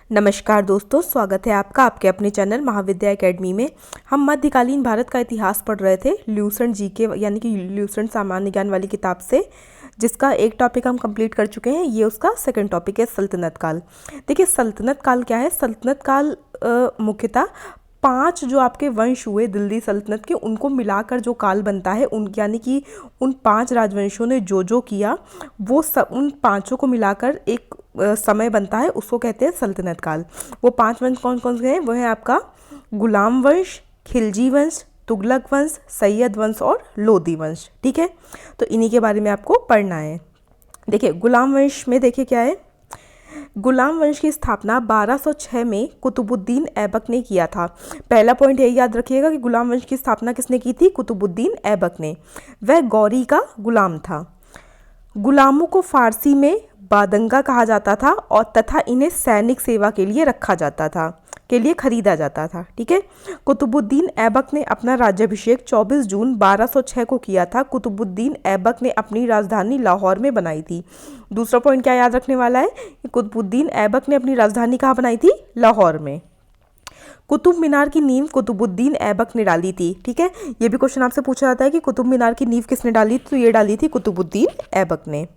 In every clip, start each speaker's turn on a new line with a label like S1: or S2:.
S1: नमस्कार दोस्तों, स्वागत है आपका आपके अपने चैनल महाविद्या एकेडमी में। हम मध्यकालीन भारत का इतिहास पढ़ रहे थे ल्यूसेंट जीके यानी कि ल्यूसेंट सामान्य ज्ञान वाली किताब से, जिसका एक टॉपिक हम कंप्लीट कर चुके हैं। ये उसका सेकंड टॉपिक है सल्तनत काल। देखिए सल्तनत काल क्या है। सल्तनत काल मुख्यतः 5 जो आपके वंश हुए दिल्ली सल्तनत के, उनको मिलाकर जो काल बनता है, उन यानी कि उन 5 राजवंशों ने जो किया वो सब उन 5 को मिलाकर एक समय बनता है, उसको कहते हैं सल्तनत काल। वो 5 वंश कौन कौन से हैं? वो है आपका गुलाम वंश, खिलजी वंश, तुगलक वंश, सैयद वंश और लोदी वंश। ठीक है, तो इन्हीं के बारे में आपको पढ़ना है। देखिए गुलाम वंश में देखिए क्या है। गुलाम वंश की स्थापना 1206 में कुतुबुद्दीन ऐबक ने किया था। पहला पॉइंट यही याद रखिएगा कि गुलाम वंश की स्थापना किसने की थी? कुतुबुद्दीन ऐबक ने। वह गौरी का गुलाम था। गुलामों को फारसी में बादंगा कहा जाता था और तथा इन्हें सैनिक सेवा के लिए रखा जाता था, के लिए खरीदा जाता था। ठीक है, कुतुबुद्दीन ऐबक ने अपना राज्याभिषेक 24 जून 1206 को किया था। कुतुबुद्दीन ऐबक ने अपनी राजधानी लाहौर में बनाई थी। दूसरा पॉइंट क्या याद रखने वाला है कि कुतुबुद्दीन ऐबक ने अपनी राजधानी कहाँ बनाई थी? लाहौर में। कुतुब मीनार की नींव कुतुबुद्दीन ऐबक ने डाली थी। ठीक है, ये भी क्वेश्चन आपसे पूछा जाता है कि कुतुब मीनार की नींव किसने डाली? तो ये डाली थी कुतुबुद्दीन ऐबक ने।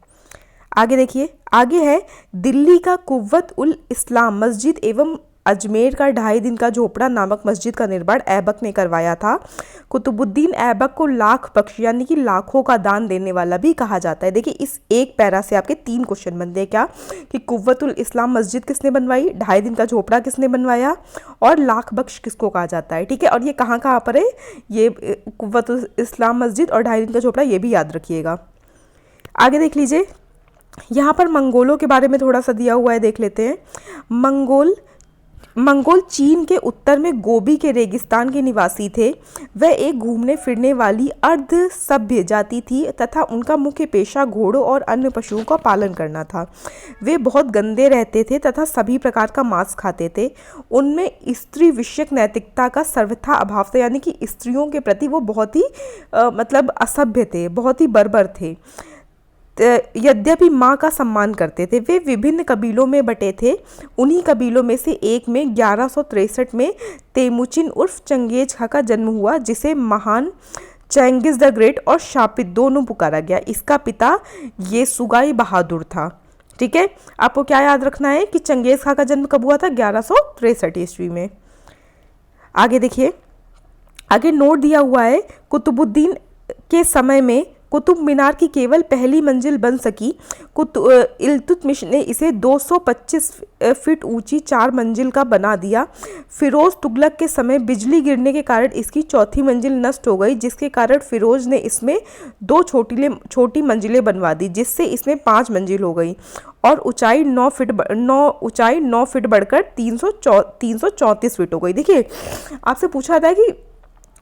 S1: आगे देखिए, आगे है दिल्ली का कुव्वत उल इस्लाम मस्जिद एवं अजमेर का 2.5 दिन का झोपड़ा नामक मस्जिद का निर्माण ऐबक ने करवाया था। कुतुबुद्दीन ऐबक को लाख बख्श यानी कि लाखों का दान देने वाला भी कहा जाता है। देखिए इस एक पैरा से आपके 3 क्वेश्चन बनते हैं। क्या कि कुव्वत उल इस्लाम मस्जिद किसने बनवाई, 2.5 दिन का झोपड़ा किसने बनवाया, और लाख बख्श किसको कहा जाता है। ठीक है, और ये कहाँ कहाँ पर है? ये कुव्वत उल इस्लाम मस्जिद और 2.5 दिन का झोपड़ा, ये भी याद रखिएगा। आगे देख लीजिए, यहाँ पर मंगोलों के बारे में थोड़ा सा दिया हुआ है, देख लेते हैं। मंगोल चीन के उत्तर में गोबी के रेगिस्तान के निवासी थे। वह एक घूमने फिरने वाली अर्ध सभ्य जाति थी तथा उनका मुख्य पेशा घोड़ों और अन्य पशुओं का पालन करना था। वे बहुत गंदे रहते थे तथा सभी प्रकार का मांस खाते थे। उनमें स्त्री विषयक नैतिकता का सर्वथा अभाव था, यानी कि स्त्रियों के प्रति वो बहुत ही मतलब असभ्य थे, बहुत ही बर्बर थे। यद्यपि माँ का सम्मान करते थे। वे विभिन्न कबीलों में बटे थे। उन्हीं कबीलों में से एक में 1163 में तेमुचिन उर्फ चंगेज खा का जन्म हुआ, जिसे महान चेंगिस द ग्रेट और शापित दोनों पुकारा गया। इसका पिता येसुगाई बहादुर था। ठीक है, आपको क्या याद रखना है कि चंगेज खा का जन्म कब हुआ था? 1163 ईस्वी में। आगे देखिए, आगे नोट दिया हुआ है, कुतुबुद्दीन के समय में कुतुब मीनार की केवल पहली मंजिल बन सकी। इल्तुतमिश ने इसे 225 फीट ऊंची 4 मंजिल का बना दिया। फिरोज तुगलक के समय बिजली गिरने के कारण इसकी 4थी मंजिल नष्ट हो गई, जिसके कारण फिरोज ने इसमें 2 छोटी मंजिलें बनवा दी, जिससे इसमें 5 मंजिल हो गई और ऊंचाई 9 फीट बढ़कर 334 फीट हो गई। देखिए आपसे पूछा था कि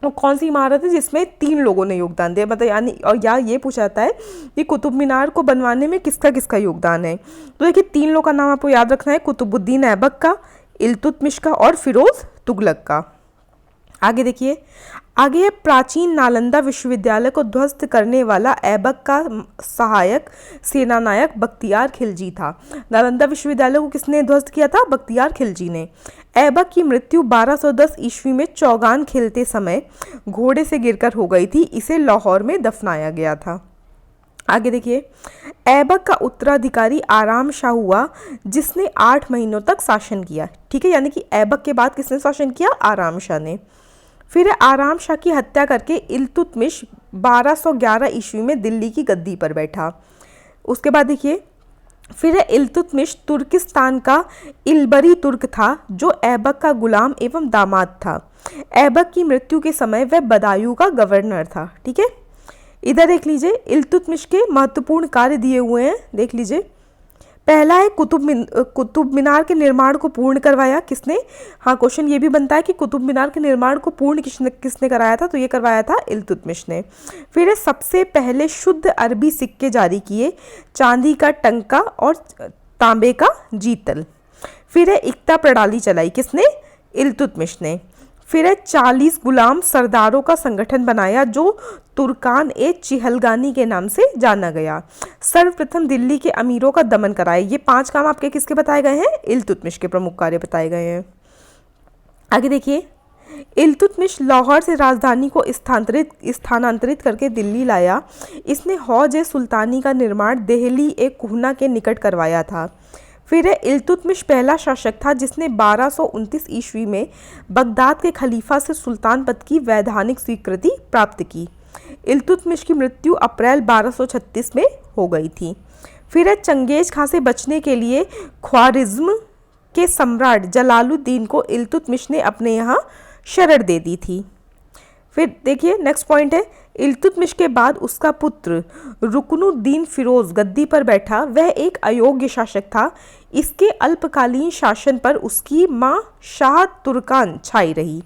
S1: वो कौन सी इमारत है जिसमें 3 लोगों ने योगदान दिया, मतलब यानी और या ये पूछा जाता है कि कुतुब मीनार को बनवाने में किसका किसका योगदान है। तो देखिए 3 लोगों का नाम आपको याद रखना है, कुतुबुद्दीन ऐबक का, इल्तुतमिश का और फिरोज तुगलक का। आगे देखिए, आगे है प्राचीन नालंदा विश्वविद्यालय को ध्वस्त करने वाला ऐबक का सहायक सेनानायक बख्तियार खिलजी था। नालंदा विश्वविद्यालय को किसने ध्वस्त किया था? बख्तियार खिलजी ने। ऐबक की मृत्यु 1210 ईस्वी में चौगान खेलते समय घोड़े से गिरकर हो गई थी। इसे लाहौर में दफनाया गया था। आगे देखिए, ऐबक का उत्तराधिकारी आराम शाह हुआ, जिसने 8 महीनों तक शासन किया। ठीक है, यानी कि ऐबक के बाद किसने शासन किया? आराम शाह ने। फिर आराम शाह की हत्या करके इल्तुतमिश 1211 ईस्वी में दिल्ली की गद्दी पर बैठा। उसके बाद देखिए, फिर इल्तुतमिश तुर्किस्तान का इलबरी तुर्क था, जो ऐबक का गुलाम एवं दामाद था। ऐबक की मृत्यु के समय वह बदायूं का गवर्नर था। ठीक है, इधर देख लीजिए, इल्तुतमिश के महत्वपूर्ण कार्य दिए हुए हैं, देख लीजिए। पहला है कुतुब मीनार के निर्माण को पूर्ण करवाया। किसने? हाँ, क्वेश्चन ये भी बनता है कि कुतुब मीनार के निर्माण को पूर्ण किसने कराया था? तो ये करवाया था इल्तुतमिश ने। फिर है सबसे पहले शुद्ध अरबी सिक्के जारी किए, चांदी का टंका और तांबे का जीतल। फिर है इक्ता प्रणाली चलाई। किसने? इल्तुतमिश ने। फिर है 40 गुलाम सरदारों का संगठन बनाया जो तुर्कान ए चिहलगानी के नाम से जाना गया। सर्वप्रथम दिल्ली के अमीरों का दमन कराया। ये 5 काम आपके किसके बताए गए हैं? इल्तुतमिश के प्रमुख कार्य बताए गए हैं। आगे देखिए, इल्तुतमिश लाहौर से राजधानी को स्थानांतरित करके दिल्ली लाया। इसने हौज ए सुल्तानी का निर्माण देहली ए कुहना के निकट करवाया था। फिर है इल्तुतमिश पहला शासक था जिसने 1229 ईस्वी में बगदाद के खलीफा से सुल्तान पद की वैधानिक स्वीकृति प्राप्त की। इल्तुतमिश की मृत्यु अप्रैल 1236 में हो गई थी। फिर है चंगेज खां से बचने के लिए ख्वारिज्म के सम्राट जलालुद्दीन को इल्तुतमिश ने अपने यहाँ शरण दे दी थी। फिर देखिए नेक्स्ट पॉइंट है, इल्तुतमिश के बाद उसका पुत्र रुकनुद्दीन फिरोज गद्दी पर बैठा। वह एक अयोग्य शासक था। इसके अल्पकालीन शासन पर उसकी मां शाह तुर्कान छाई रही।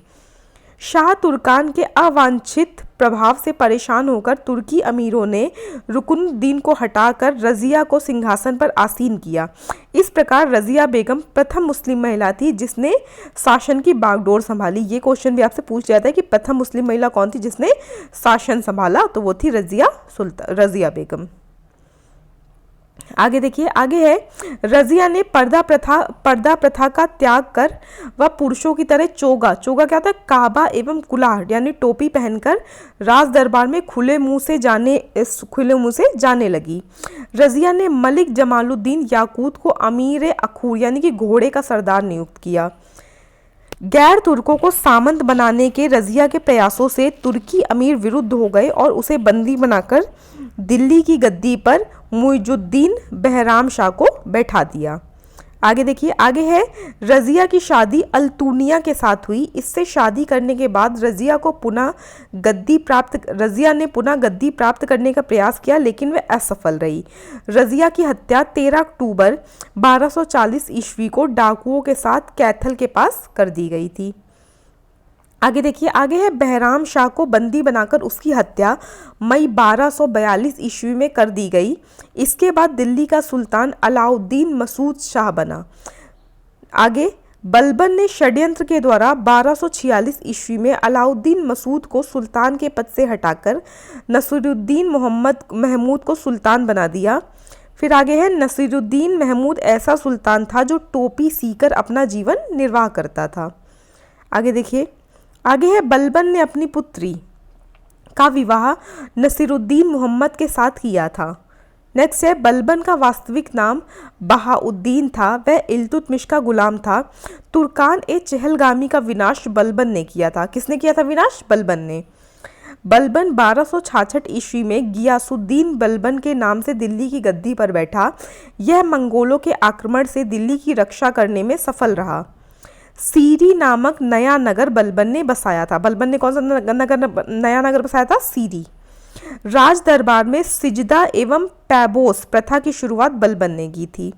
S1: शाह तुर्कान के अवांछित प्रभाव से परेशान होकर तुर्की अमीरों ने रुकनुद्दीन को हटाकर रज़िया को सिंहासन पर आसीन किया। इस प्रकार रज़िया बेगम प्रथम मुस्लिम महिला थी जिसने शासन की बागडोर संभाली। ये क्वेश्चन भी आपसे पूछ जाता है कि प्रथम मुस्लिम महिला कौन थी जिसने शासन संभाला, तो वो थी रज़िया बेगम। आगे देखिए, आगे है रज़िया ने पर्दा प्रथा का त्याग कर वह पुरुषों की तरह चोगा क्या होता है, काबा एवं कुलाह यानी टोपी पहनकर राज दरबार में खुले मुंह से जाने लगी। रज़िया ने मलिक जमालुद्दीन याकूत को अमीर अखूर यानी कि घोड़े का सरदार नियुक्त किया। गैर तुर्कों को सामंत बनाने के रज़िया के प्रयासों से तुर्की अमीर विरुद्ध हो गए और उसे बंदी बनाकर दिल्ली की गद्दी पर मुइजुद्दीन बहराम शाह को बैठा दिया। आगे देखिए, आगे है रज़िया की शादी अल्तुनिया के साथ हुई। इससे शादी करने के बाद रज़िया ने पुनः गद्दी प्राप्त करने का प्रयास किया लेकिन वह असफल रही। रज़िया की हत्या 13 अक्टूबर 1240 ईस्वी को डाकुओं के साथ कैथल के पास कर दी गई थी। आगे देखिए, आगे है बहराम शाह को बंदी बनाकर उसकी हत्या मई 1242 ईस्वी में कर दी गई। इसके बाद दिल्ली का सुल्तान अलाउद्दीन मसूद शाह बना। आगे बलबन ने षड्यंत्र के द्वारा 1246 ईस्वी में अलाउद्दीन मसूद को सुल्तान के पद से हटाकर नसीरुद्दीन महमूद को सुल्तान बना दिया। फिर आगे है नसीरुद्दीन महमूद ऐसा सुल्तान था जो टोपी सीकर अपना जीवन निर्वाह करता था। आगे देखिए, आगे है बलबन ने अपनी पुत्री का विवाह नसीरुद्दीन मोहम्मद के साथ किया था। नेक्स्ट है बलबन का वास्तविक नाम बहाउद्दीन था। वह इल्तुतमिश का गुलाम था। तुर्कान ए चहलगामी का विनाश बलबन ने किया था। किसने किया था विनाश? बलबन ने। बलबन 1266 ईस्वी में गियासुद्दीन बलबन के नाम से दिल्ली की गद्दी पर बैठा। यह मंगोलों के आक्रमण से दिल्ली की रक्षा करने में सफल रहा। सीरी नामक नया नगर बलबन ने बसाया था। बलबन ने कौन सा नया नगर बसाया था? सीरी। राज दरबार में सिजदा एवं पैबोस प्रथा की शुरुआत बलबन ने की थी।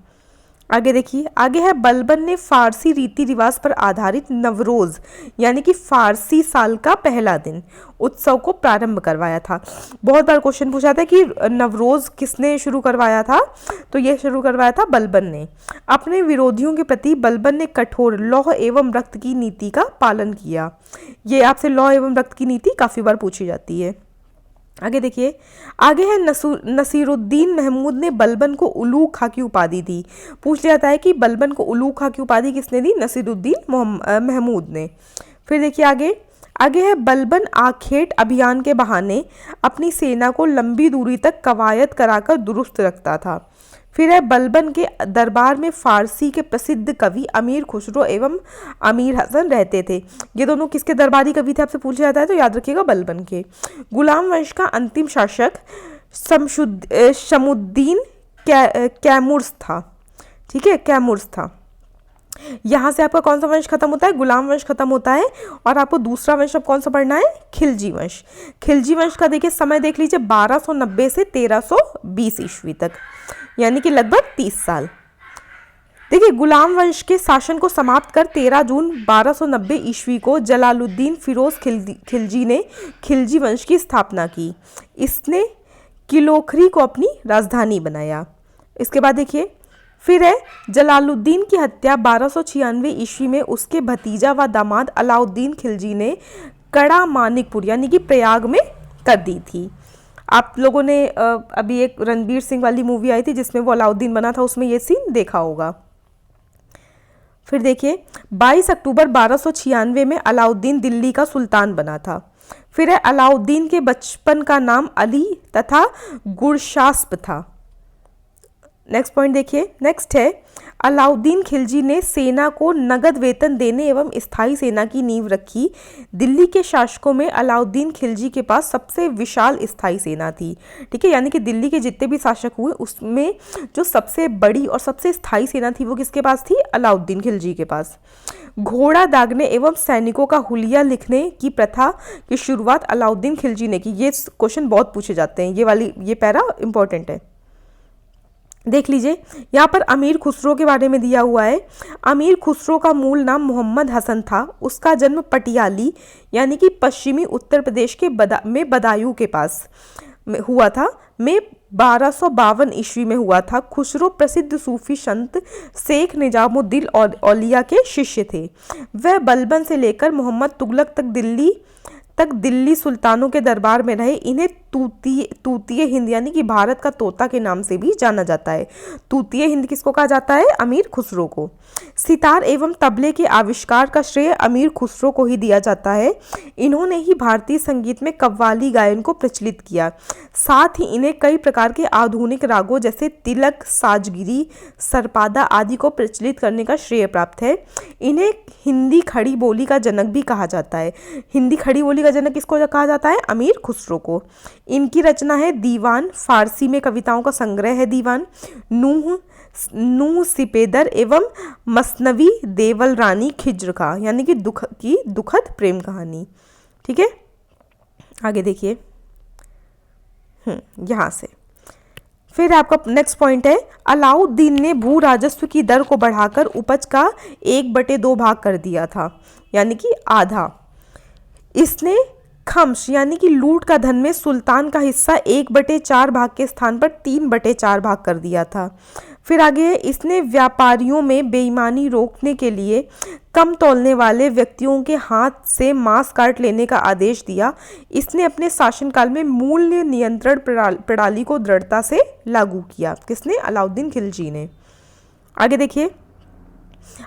S1: आगे देखिए, आगे है बलबन ने फारसी रीति रिवाज पर आधारित नवरोज यानी कि फारसी साल का पहला दिन उत्सव को प्रारंभ करवाया था। बहुत बार क्वेश्चन पूछा था कि नवरोज किसने शुरू करवाया था, तो ये शुरू करवाया था बलबन ने। अपने विरोधियों के प्रति बलबन ने कठोर लौह एवं रक्त की नीति का पालन किया। ये आपसे लौह एवं रक्त की नीति काफी बार पूछी जाती है। आगे देखिए, आगे है नसीरुद्दीन महमूद ने बलबन को उलूग खां की उपाधि दी। पूछ लिया जाता है कि बलबन को उलूग खां की उपाधि किसने दी? नसीरुद्दीन महमूद ने। फिर देखिए आगे है बलबन आखेट अभियान के बहाने अपनी सेना को लंबी दूरी तक कवायद कराकर दुरुस्त रखता था। फिर है बलबन के दरबार में फारसी के प्रसिद्ध कवि अमीर खुसरो एवं अमीर हसन रहते थे। ये दोनों किसके दरबारी कवि थे आपसे पूछा जाता है, तो याद रखिएगा बलबन के। गुलाम वंश का अंतिम शासक शमुद्दीन कैमुर्स था। ठीक है, कैमुर्स था। यहाँ से आपका कौन सा वंश खत्म होता है? गुलाम वंश खत्म होता है। और आपको दूसरा वंश अब कौन सा पढ़ना है? खिलजी वंश। खिलजी वंश का देखिए समय देख लीजिए 1290 से 1320 ईस्वी तक, यानी कि लगभग 30 साल। देखिए गुलाम वंश के शासन को समाप्त कर 13 जून 1290 ईस्वी को जलालुद्दीन फिरोज खिलजी ने खिलजी वंश की स्थापना की। इसने किलोखरी को अपनी राजधानी बनाया। इसके बाद देखिए फिर है जलालुद्दीन की हत्या 1296 ईस्वी में उसके भतीजा व दामाद अलाउद्दीन खिलजी ने कड़ा मानिकपुर यानी कि प्रयाग में कर दी थी। आप लोगों ने अभी एक रणबीर सिंह वाली मूवी आई थी जिसमें वो अलाउद्दीन बना था, उसमें ये सीन देखा होगा। फिर देखिए 22 अक्टूबर 1296 में अलाउद्दीन दिल्ली का सुल्तान बना था। फिर है अलाउद्दीन के बचपन का नाम अली तथा गुरशास्प था। नेक्स्ट पॉइंट देखिए, नेक्स्ट है अलाउद्दीन खिलजी ने सेना को नगद वेतन देने एवं स्थायी सेना की नींव रखी। दिल्ली के शासकों में अलाउद्दीन खिलजी के पास सबसे विशाल स्थायी सेना थी। ठीक है, यानी कि दिल्ली के जितने भी शासक हुए उसमें जो सबसे बड़ी और सबसे स्थायी सेना थी वो किसके पास थी? अलाउद्दीन खिलजी के पास। घोड़ा दागने एवं सैनिकों का हुलिया लिखने की प्रथा की शुरुआत अलाउद्दीन खिलजी ने की। ये क्वेश्चन बहुत पूछे जाते हैं, ये पैरा इंपॉर्टेंट है, देख लीजिए। यहाँ पर अमीर खुसरो के बारे में दिया हुआ है। अमीर खुसरो का मूल नाम मोहम्मद हसन था। उसका जन्म पटियाली यानी कि पश्चिमी उत्तर प्रदेश के बदायूं के पास हुआ था। में 1252 ईस्वी में हुआ था। खुसरो प्रसिद्ध सूफी संत शेख निजामुद्दीन औलिया के शिष्य थे। वह बलबन से लेकर मोहम्मद तुगलक तक दिल्ली सुल्तानों के दरबार में रहे। इन्हें तूतीय हिंद यानी कि भारत का तोता के नाम से भी जाना जाता है। तूतीय हिंद किसको कहा जाता है? अमीर खुसरो को। सितार एवं तबले के आविष्कार का श्रेय अमीर खुसरो को ही दिया जाता है। इन्होंने ही भारतीय संगीत में कव्वाली गायन को प्रचलित किया। साथ ही इन्हें कई प्रकार के आधुनिक रागों जैसे तिलक, साजगिरी, सरपादा आदि को प्रचलित करने का श्रेय प्राप्त है। इन्हें हिंदी खड़ी बोली का जनक भी कहा जाता है। हिंदी खड़ी बोली का जनक किसको कहा जाता है? अमीर खुसरो को। इनकी रचना है दीवान, फारसी में कविताओं का संग्रह है दीवान, नूह सिपेदर एवं मसनवी देवल रानी खिज्र का यानी कि दुखद प्रेम कहानी। ठीक है, आगे देखिए यहाँ से। फिर आपका नेक्स्ट पॉइंट है अलाउद्दीन ने भू राजस्व की दर को बढ़ाकर उपज का 1/2 भाग कर दिया था यानी कि आधा। इसने खम्स यानी कि लूट का धन में सुल्तान का हिस्सा 1/4 भाग के स्थान पर 3/4 भाग कर दिया था। फिर आगे इसने व्यापारियों में बेईमानी रोकने के लिए कम तौलने वाले व्यक्तियों के हाथ से मांस काट लेने का आदेश दिया। इसने अपने शासनकाल में मूल्य नियंत्रण प्रणाली को दृढ़ता से लागू किया। किसने? अलाउद्दीन खिलजी ने। आगे देखिए,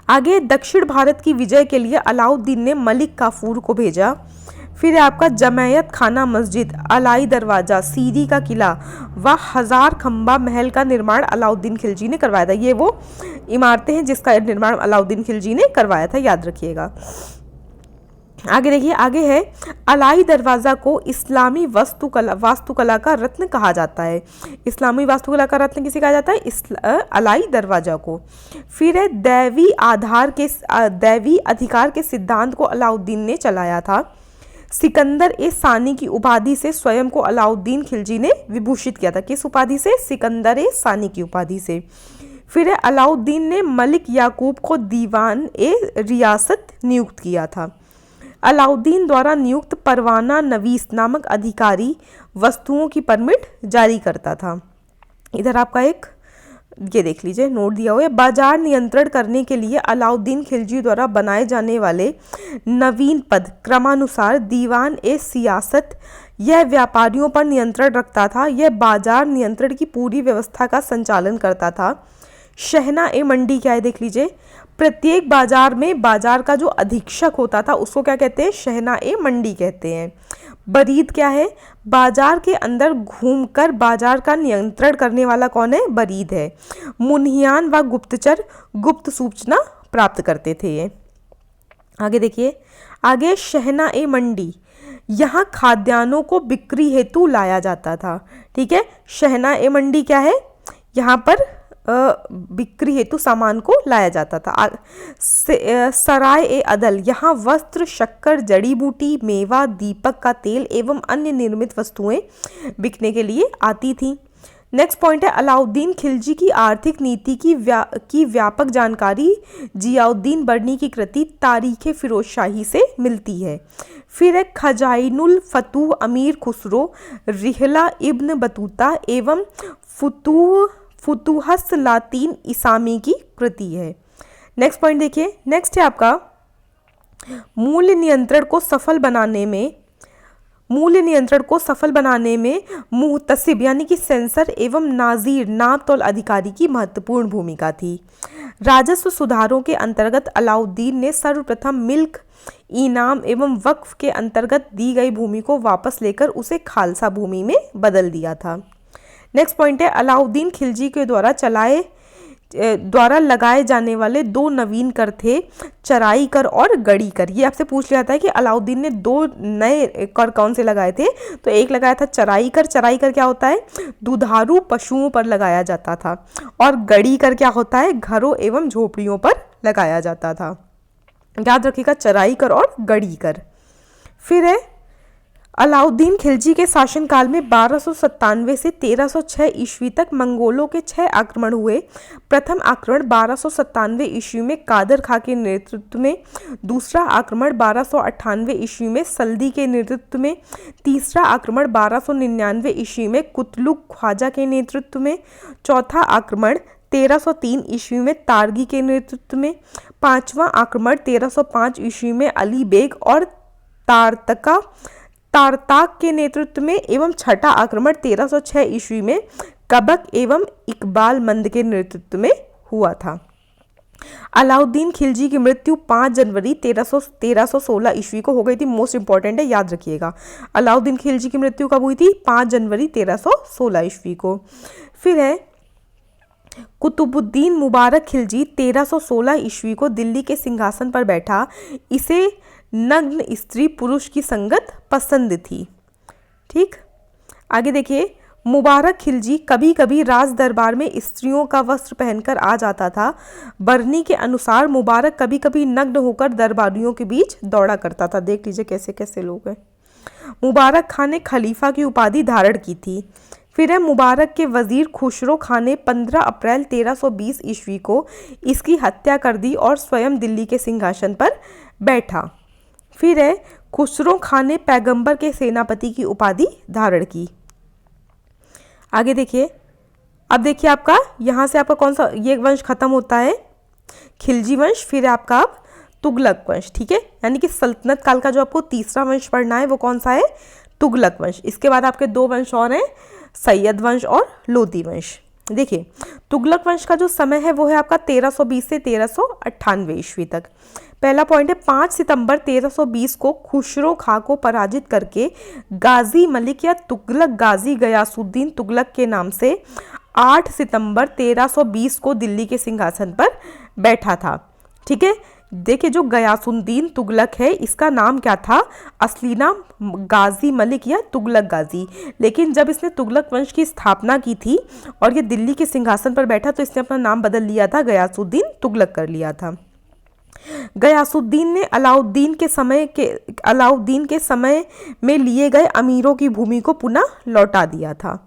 S1: आगे दक्षिण भारत की विजय के लिए अलाउद्दीन ने मलिक काफूर को भेजा। फिर आपका जमैयत खाना मस्जिद, अलाई दरवाजा, सीरी का किला व 1000 खंबा महल का निर्माण अलाउद्दीन खिलजी ने करवाया था। ये वो इमारतें हैं जिसका निर्माण अलाउद्दीन खिलजी ने करवाया था, याद रखिएगा। आगे देखिए, आगे है अलाई दरवाज़ा को इस्लामी वास्तुकला का रत्न कहा जाता है। इस्लामी वास्तुकला का रत्न किसे कहा जाता है? अलाई दरवाज़ा को। फिर है दैवी अधिकार के सिद्धांत को अलाउद्दीन ने चलाया था। सिकंदर ए सानी की उपाधि से स्वयं को अलाउद्दीन खिलजी ने विभूषित किया था। किस उपाधि से? सिकंदर ए सानी की उपाधि से। फिर है अलाउद्दीन ने मलिक याकूब को दीवान ए रियासत नियुक्त किया था। अलाउद्दीन द्वारा नियुक्त परवाना नवीस नामक अधिकारी वस्तुओं की परमिट जारी करता था। इधर आपका एक ये देख लीजिए नोट दिया हुआ है। बाजार नियंत्रण करने के लिए अलाउद्दीन खिलजी द्वारा बनाए जाने वाले नवीन पद क्रमानुसार दीवान ए सियासत, यह व्यापारियों पर नियंत्रण रखता था। यह बाजार नियंत्रण की पूरी व्यवस्था का संचालन करता था। शहना ए मंडी क्या है? देख लीजिए, प्रत्येक बाजार में बाजार का जो अधीक्षक होता था उसको क्या कहते हैं? शहना ए मंडी कहते हैं। बरीद क्या है? बाजार के अंदर घूमकर बाजार का नियंत्रण करने वाला कौन है? बरीद है। मुन्हियान व गुप्तचर गुप्त सूचना प्राप्त करते थे ये। आगे देखिए, आगे शहना ए मंडी, यहाँ खाद्यान्नों को बिक्री हेतु लाया जाता था। ठीक है, शहना ए मंडी क्या है? यहाँ पर बिक्री हेतु सामान को लाया जाता था। सराय ए अदल, यहाँ वस्त्र, शक्कर, जड़ी बूटी, मेवा, दीपक का तेल एवं अन्य निर्मित वस्तुएं बिकने के लिए आती थीं। नेक्स्ट पॉइंट है अलाउद्दीन खिलजी की आर्थिक नीति की व्यापक जानकारी जियाउद्दीन बर्नी की कृति तारीख़ फिरोजशाही से मिलती है। फिर है खजाइनुल फतूह अमीर खुसरो, रिहला इब्न बतूता एवं फुतुहस लातीन इसामी की कृति है। नेक्स्ट पॉइंट देखिए, नेक्स्ट है आपका मूल्य नियंत्रण को सफल बनाने में मुहतसिब यानी कि सेंसर एवं नाजीर नाप तौल अधिकारी की महत्वपूर्ण भूमिका थी। राजस्व सुधारों के अंतर्गत अलाउद्दीन ने सर्वप्रथम मिल्क इनाम एवं वक्फ के अंतर्गत दी गई भूमि को वापस लेकर उसे खालसा भूमि में बदल दिया था। नेक्स्ट पॉइंट है, अलाउद्दीन खिलजी के द्वारा लगाए जाने वाले दो नवीन कर थे, चराई कर और गड़ी कर। ये आपसे पूछ लिया था कि अलाउद्दीन ने दो नए कर कौन से लगाए थे, तो एक लगाया था चराई कर। चराई कर क्या होता है, दुधारू पशुओं पर लगाया जाता था, और गड़ी कर क्या होता है, घरों एवं झोपड़ियों पर लगाया जाता था। याद रखिएगा, चराई कर और गड़ी कर। फिर है अलाउद्दीन खिलजी के शासनकाल में 1297 से 1306 ईस्वी तक मंगोलों के 6 आक्रमण हुए। प्रथम आक्रमण 1297 ईस्वी में कादर खां के नेतृत्व में, दूसरा आक्रमण 1298 ईस्वी में सल्दी के नेतृत्व में, तीसरा आक्रमण 1299 ईस्वी में कुतलुक ख्वाजा के नेतृत्व में, चौथा आक्रमण 1303 ईस्वी में तारगी के नेतृत्व में, पांचवां आक्रमण 1305 ईस्वी में अली बेग और तारताक के नेतृत्व में, एवं छठा आक्रमण 1306 ईस्वी में कबक एवं इकबाल मंद के नेतृत्व में हुआ था। अलाउद्दीन खिलजी की मृत्यु 5 जनवरी 1316 ईस्वी को हो गई थी। मोस्ट इंपॉर्टेंट है, याद रखिएगा। अलाउद्दीन खिलजी की मृत्यु कब हुई थी, 5 जनवरी 1316 ईस्वी को। फिर है कुतुबुद्दीन मुबारक खिलजी 1316 ईस्वी को दिल्ली के सिंहासन पर बैठा। इसे नग्न स्त्री पुरुष की संगत पसंद थी। ठीक, आगे देखिए, मुबारक खिलजी कभी कभी राज दरबार में स्त्रियों का वस्त्र पहनकर आ जाता था। बरनी के अनुसार मुबारक कभी कभी नग्न होकर दरबारियों के बीच दौड़ा करता था। देख लीजिए कैसे कैसे लोग हैं। मुबारक खान ने खलीफा की उपाधि धारण की थी। फिर है मुबारक के वजीर खुसरो खान ने 15 अप्रैल 1320 ईस्वी को इसकी हत्या कर दी और स्वयं दिल्ली के सिंहासन पर बैठा। फिर है खुसरो खान ने पैगंबर के सेनापति की उपाधि धारण की। आगे देखिए, अब देखिए आपका यहाँ से आपका कौन सा ये वंश खत्म होता है, खिलजी वंश। फिर आपका अब तुगलक वंश। ठीक है, यानी कि सल्तनत काल का जो आपको तीसरा वंश पढ़ना है वो कौन सा है, तुगलक वंश। इसके बाद आपके दो वंश और हैं, सैयद वंश और लोदी वंश। देखिए, तुगलक वंश का जो समय है वो है आपका 1320 से 1398 ईस्वी तक। पहला पॉइंट है, 5 सितंबर 1320 को खुसरो खां को पराजित करके गाजी मलिक या तुगलक गाजी गयासुद्दीन तुगलक के नाम से 8 सितंबर 1320 को दिल्ली के सिंहासन पर बैठा था। ठीक है, देखिए जो गयासुद्दीन तुगलक है इसका नाम क्या था, असली नाम गाजी मलिक या तुगलक गाजी। लेकिन जब इसने तुगलक वंश की स्थापना की थी और ये दिल्ली के सिंहासन पर बैठा तो इसने अपना नाम बदल लिया था, गयासुद्दीन तुगलक कर लिया था। गयासुद्दीन ने अलाउद्दीन के समय में लिए गए अमीरों की भूमि को पुनः लौटा दिया था।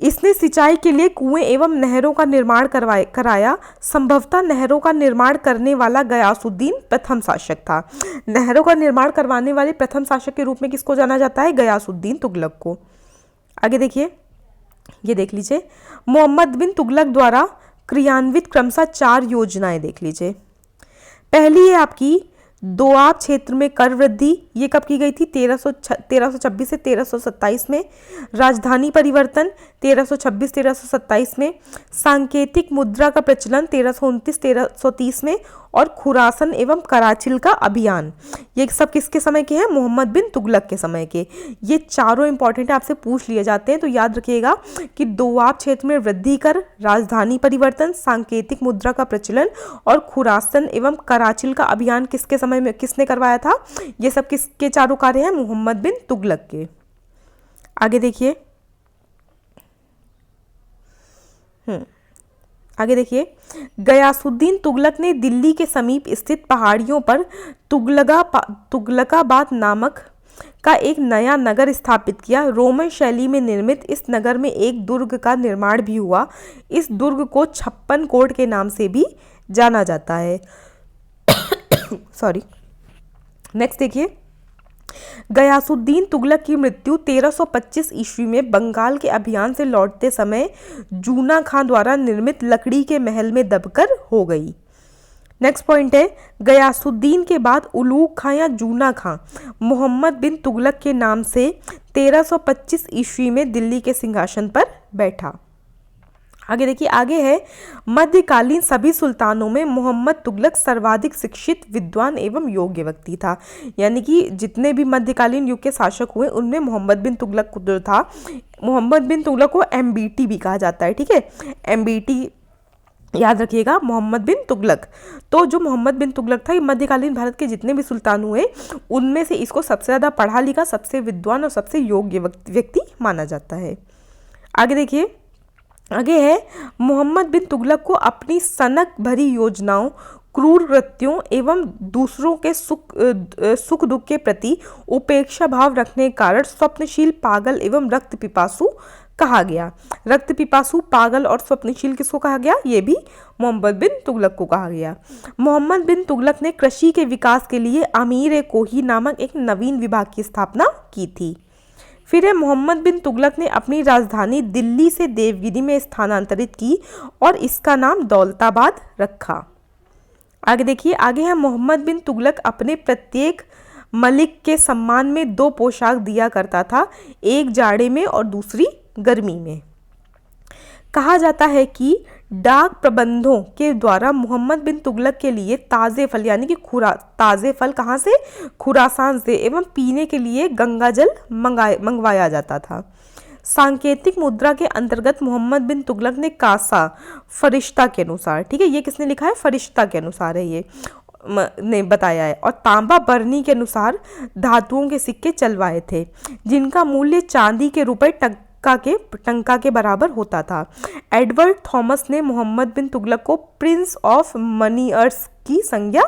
S1: इसने सिंचाई के लिए कुएं एवं नहरों का निर्माण कराया। संभवतः नहरों का निर्माण करने वाला गयासुद्दीन प्रथम शासक था। नहरों का निर्माण करवाने वाले प्रथम शासक के रूप में किसको जाना जाता है, गयासुद्दीन तुगलक को। आगे देखिए, ये देख लीजिए, मोहम्मद बिन तुगलक द्वारा क्रियान्वित क्रमशः 4 योजनाएं देख लीजिए। पहली है आपकी दोआब क्षेत्र में कर वृद्धि। ये कब की गई थी, 1326 से 1327 में। राजधानी परिवर्तन 1326-1327 में। सांकेतिक मुद्रा का प्रचलन 1329-1330 में। और खुरासन एवं कराचिल का अभियान, ये सब किसके समय के हैं, मोहम्मद बिन तुगलक के समय के। ये चारों इंपॉर्टेंट आपसे पूछ लिए जाते हैं, तो याद रखिएगा कि दोआब क्षेत्र में वृद्धि कर, राजधानी परिवर्तन, सांकेतिक मुद्रा का प्रचलन और खुरासन एवं कराचिल का अभियान किसके समय में किसने करवाया था, ये सब किसके चारों कार्य हैं, मोहम्मद बिन तुगलक के। आगे देखिए, गयासुद्दीन तुगलक ने दिल्ली के समीप स्थित पहाड़ियों पर तुगलकाबाद नामक का एक नया नगर स्थापित किया। रोमन शैली में निर्मित इस नगर में एक दुर्ग का निर्माण भी हुआ। इस दुर्ग को 56 कोट के नाम से भी जाना जाता है। सॉरी। नेक्स्ट देखिए, गयासुद्दीन तुगलक की मृत्यु 1325 ईस्वी में बंगाल के अभियान से लौटते समय जूना खां द्वारा निर्मित लकड़ी के महल में दबकर हो गई। नेक्स्ट पॉइंट है, गयासुद्दीन के बाद उलूग खां या जूना खां मोहम्मद बिन तुगलक के नाम से 1325 ईस्वी में दिल्ली के सिंहासन पर बैठा। आगे देखिए, आगे है, मध्यकालीन सभी सुल्तानों में मोहम्मद तुगलक सर्वाधिक शिक्षित, विद्वान एवं योग्य व्यक्ति था। यानी कि जितने भी मध्यकालीन युग के शासक हुए उनमें मोहम्मद बिन तुगलक जो था, मोहम्मद बिन तुगलक को MBT भी कहा जाता है। ठीक है, MBT याद रखिएगा, मोहम्मद बिन तुगलक। तो जो मोहम्मद बिन तुगलक था, ये मध्यकालीन भारत के जितने भी सुल्तान हुए उनमें से इसको सबसे ज़्यादा पढ़ा लिखा, सबसे विद्वान और सबसे योग्य व्यक्ति माना जाता है। आगे देखिए, आगे है, मोहम्मद बिन तुगलक को अपनी सनक भरी योजनाओं, क्रूर कृत्यों एवं दूसरों के सुख दुख के प्रति उपेक्षा भाव रखने के कारण स्वप्नशील, पागल एवं रक्त पिपासु कहा गया। रक्त पिपासु, पागल और स्वप्नशील किसको कहा गया? ये भी मोहम्मद बिन तुगलक को कहा गया। मोहम्मद बिन तुगलक ने कृषि के विकास के लिए अमीर-ए-कोही नामक एक नवीन विभाग की स्थापना की थी। फिर है, मोहम्मद बिन तुगलक ने अपनी राजधानी दिल्ली से देवगिरी में स्थानांतरित की और इसका नाम दौलताबाद रखा। आगे देखिए, आगे है, मोहम्मद बिन तुगलक अपने प्रत्येक मलिक के सम्मान में 2 पोशाक दिया करता था, एक जाड़े में और दूसरी गर्मी में। कहा जाता है कि डाक प्रबंधों के द्वारा मोहम्मद बिन तुगलक के लिए ताज़े फल यानी कि ताज़े फल कहाँ से? खुरासान से, एवं पीने के लिए गंगा जल मंगवाया जाता था। सांकेतिक मुद्रा के अंतर्गत मोहम्मद बिन तुगलक ने कासा फरिश्ता के अनुसार, ठीक है, ये किसने लिखा है? फरिश्ता के अनुसार है, ये ने बताया है, और तांबा बरनी के अनुसार धातुओं के सिक्के चलवाए थे, जिनका मूल्य चांदी के रुपए टंका के बराबर होता था। एडवर्ड थॉमस ने मोहम्मद बिन तुगलक को प्रिंस ऑफ मनीअर्स की संज्ञा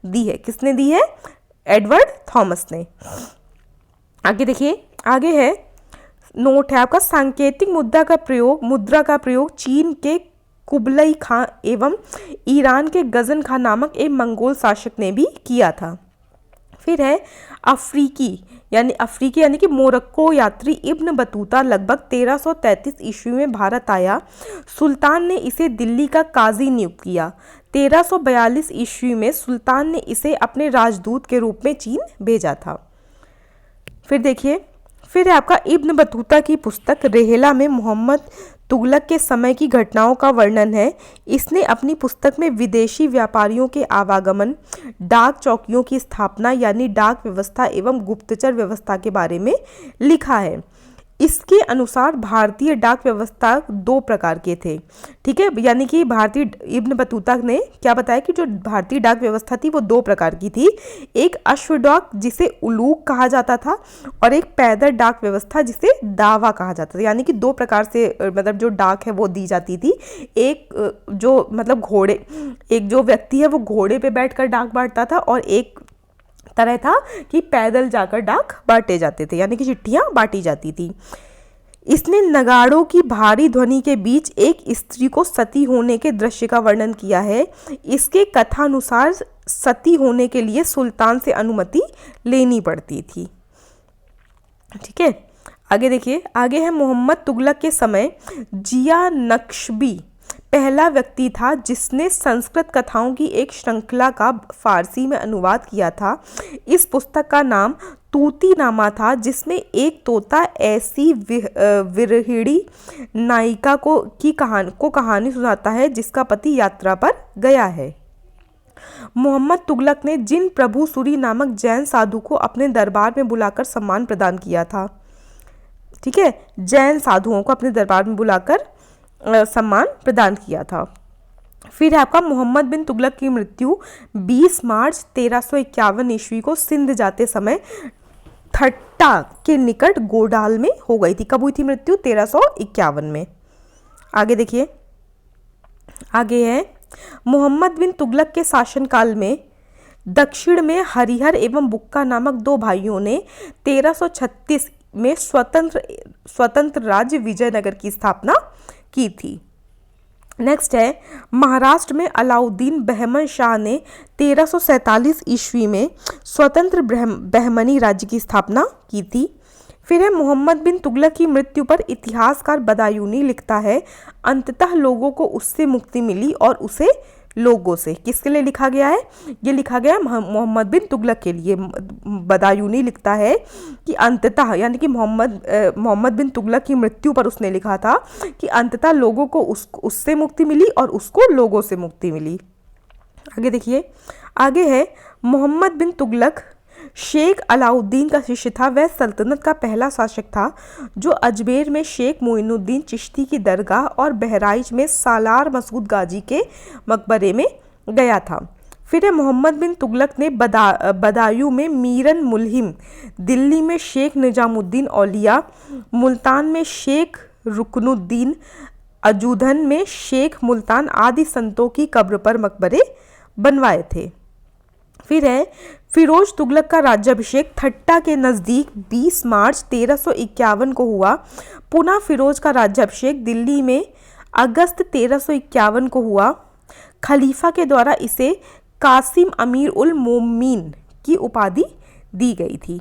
S1: दी है। किसने दी है? एडवर्ड थॉमस ने। आगे देखिए, आगे है, नोट है आपका, सांकेतिक मुद्रा का प्रयोग चीन के कुबलई खां एवं ईरान के गजन खां नामक एक मंगोल शासक ने भी किया था। फिर है, अफ्रीकी यानी कि मोरक्को यात्री इब्न बतूता लगभग 1333 ईस्वी में भारत आया। सुल्तान ने इसे दिल्ली का काजी नियुक्त किया। 1342 ईस्वी में सुल्तान ने इसे अपने राजदूत के रूप में चीन भेजा था। फिर देखिए, फिर है आपका इब्न बतूता की पुस्तक रेहला में मोहम्मद तुगलक के समय की घटनाओं का वर्णन है। इसने अपनी पुस्तक में विदेशी व्यापारियों के आवागमन, डाक चौकियों की स्थापना यानी डाक व्यवस्था एवं गुप्तचर व्यवस्था के बारे में लिखा है। इसके अनुसार भारतीय डाक व्यवस्था 2 प्रकार के थे, ठीक है, यानी कि इब्न बतूता ने क्या बताया कि जो भारतीय डाक व्यवस्था थी वो 2 प्रकार की थी। एक अश्व डाक जिसे उलूक कहा जाता था, और एक पैदल डाक व्यवस्था जिसे दावा कहा जाता था। यानी कि 2 प्रकार से मतलब जो डाक है वो दी जाती थी। एक जो मतलब एक जो व्यक्ति है वो घोड़े पे बैठकर डाक बांटता था, और एक तरह था कि पैदल जाकर डाक बांटे जाते थे, यानी कि चिट्ठियां बांटी जाती थी। इसने नगाड़ों की भारी ध्वनि के बीच एक स्त्री को सती होने के दृश्य का वर्णन किया है। इसके कथानुसार सती होने के लिए सुल्तान से अनुमति लेनी पड़ती थी। ठीक है, आगे देखिए, आगे है, मोहम्मद तुगलक के समय जिया नक्शबी पहला व्यक्ति था जिसने संस्कृत कथाओं की एक श्रृंखला का फारसी में अनुवाद किया था। इस पुस्तक का नाम तूतीनामा था, जिसमें एक तोता ऐसी विरहिणी नायिका को कहानी सुनाता है जिसका पति यात्रा पर गया है। मोहम्मद तुगलक ने जिन प्रभु सूरी नामक जैन साधु को अपने दरबार में बुलाकर सम्मान प्रदान किया था, ठीक है, जैन साधुओं को अपने दरबार में बुलाकर सम्मान प्रदान किया था। फिर आपका मोहम्मद बिन तुगलक की मृत्यु 20 मार्च 1351 ईस्वी को सिंध जाते समय ठट्टा के निकट गोडाल में हो गई थी। कब हुई थी मृत्यु? 1351 में। आगे देखिए, आगे है, मोहम्मद बिन तुगलक के शासनकाल में दक्षिण में हरिहर एवं बुक्का नामक 2 भाइयों ने 1336 में स्वतंत्र राज्य विजयनगर की स्थापना की थी। नेक्स्ट है महाराष्ट्र में अलाउद्दीन बहमन शाह ने 1347 ईस्वी में स्वतंत्र बहमनी राज्य की स्थापना की थी। फिर है मोहम्मद बिन तुगलक की मृत्यु पर इतिहासकार बदायूनी लिखता है अंततः लोगों को उससे मुक्ति मिली और उसे लोगों से। किसके लिए लिखा गया है? ये लिखा गया है मोहम्मद बिन तुगलक के लिए। बदायूनी लिखता है कि अंततः, यानी कि मोहम्मद बिन तुगलक की मृत्यु पर उसने लिखा था कि अंततः लोगों को उससे मुक्ति मिली और उसको लोगों से मुक्ति मिली। आगे देखिए, आगे है मोहम्मद बिन तुगलक शेख अलाउद्दीन का शिष्य था। वह सल्तनत का पहला शासक था जो अजमेर में शेख मोइनुद्दीन चिश्ती की दरगाह और बहराइच में सालार मसूद गाजी के मकबरे में गया था। फिर है मोहम्मद बिन तुगलक ने बदायूं में मीरन मुल्हिम, दिल्ली में शेख निजामुद्दीन औलिया, मुल्तान में शेख रुकनुद्दीन, अजूधन में शेख मुल्तान आदि संतों की कब्र पर मकबरे बनवाए थे। फिर है फिरोज तुगलक का राज्याभिषेक ठट्टा के नज़दीक 20 मार्च 1351 को हुआ। पुनः फिरोज का राज्याभिषेक दिल्ली में अगस्त 1351 को हुआ। खलीफा के द्वारा इसे कासिम अमीर उल मोमिन की उपाधि दी गई थी।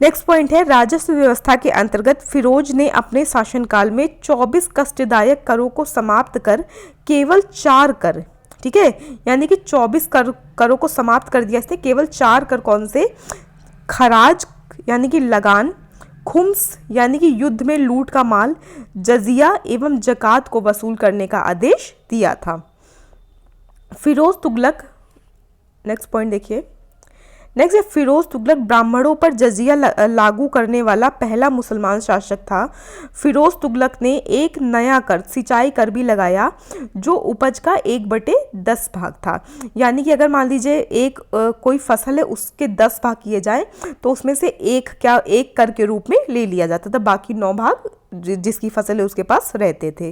S1: नेक्स्ट पॉइंट है राजस्व व्यवस्था के अंतर्गत फिरोज ने अपने शासनकाल में 24 कष्टदायक करों को समाप्त कर केवल 4 कर, ठीक है, यानी कि 24 करों को समाप्त कर दिया इसने। केवल 4 कर कौन से? खराज यानी कि लगान, खुम्स यानी कि युद्ध में लूट का माल, जजिया एवं जकात को वसूल करने का आदेश दिया था। फिरोज तुगलक, नेक्स्ट पॉइंट देखिए, नेक्स्ट है फिरोज तुगलक ब्राह्मणों पर जजिया लागू करने वाला पहला मुसलमान शासक था। फिरोज तुगलक ने एक नया कर, सिंचाई कर भी लगाया जो उपज का 1/10 भाग था। यानी कि अगर मान लीजिए कोई फसल है उसके 10 भाग किए जाए तो उसमें से एक कर के रूप में ले लिया जाता था, बाकी 9 भाग जिसकी फसल है उसके पास रहते थे।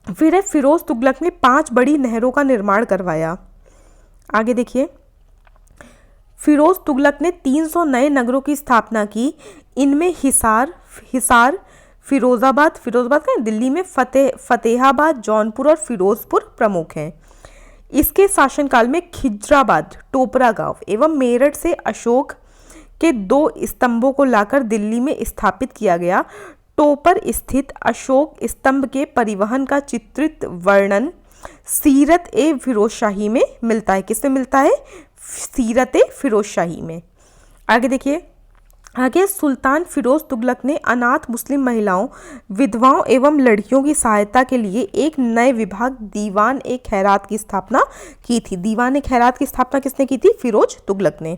S1: फिर है फिरोज तुगलक ने 5 बड़ी नहरों का निर्माण करवाया। आगे देखिए, फिरोज तुगलक ने 300 नए नगरों की स्थापना की। इनमें हिसार, फिरोजाबाद का दिल्ली में, फतेहाबाद, जौनपुर और फिरोजपुर प्रमुख हैं। इसके शासनकाल में खिजराबाद, टोपरा गांव एवं मेरठ से अशोक के 2 स्तंभों को लाकर दिल्ली में स्थापित किया गया। टोपर स्थित अशोक स्तंभ के परिवहन का चित्रित वर्णन सीरत ए फिरोजशाही में मिलता है। किसमें मिलता है? सीरत ए फिरोजशाही में। आगे देखिए, आगे सुल्तान फिरोज तुगलक ने अनाथ मुस्लिम महिलाओं, विधवाओं एवं लड़कियों की सहायता के लिए एक नए विभाग दीवान ए खैरात की स्थापना की थी। दीवान ए खैरात की स्थापना किसने की थी? फिरोज तुगलक ने।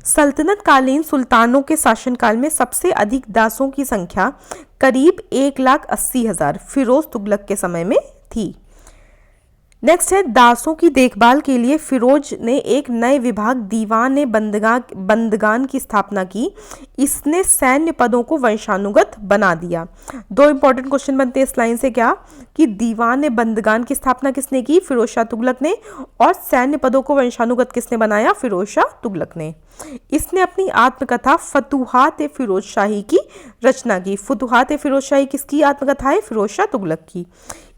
S1: सल्तनत कालीन सुल्तानों के शासनकाल में सबसे अधिक दासों की संख्या करीब 1,80,000 फिरोज तुगलक के समय में थी। नेक्स्ट है दासों की देखभाल के लिए फिरोज ने एक नए विभाग दीवान बंदगान की स्थापना की। इसने सैन्य पदों को वंशानुगत बना दिया। 2 इंपॉर्टेंट क्वेश्चन बनते हैं इस लाइन से, क्या कि दीवान बंदगान की स्थापना किसने की? फिरोज शाह तुगलक ने। और सैन्य पदों को वंशानुगत किसने बनाया? फिरोज शाह तुगलक ने। इसने अपनी आत्मकथा फतुहात ए फिरोज शाही की रचना की। फतुहात ए फिरोज शाही किसकी आत्मकथा है? फिरोज शाह तुगलक की।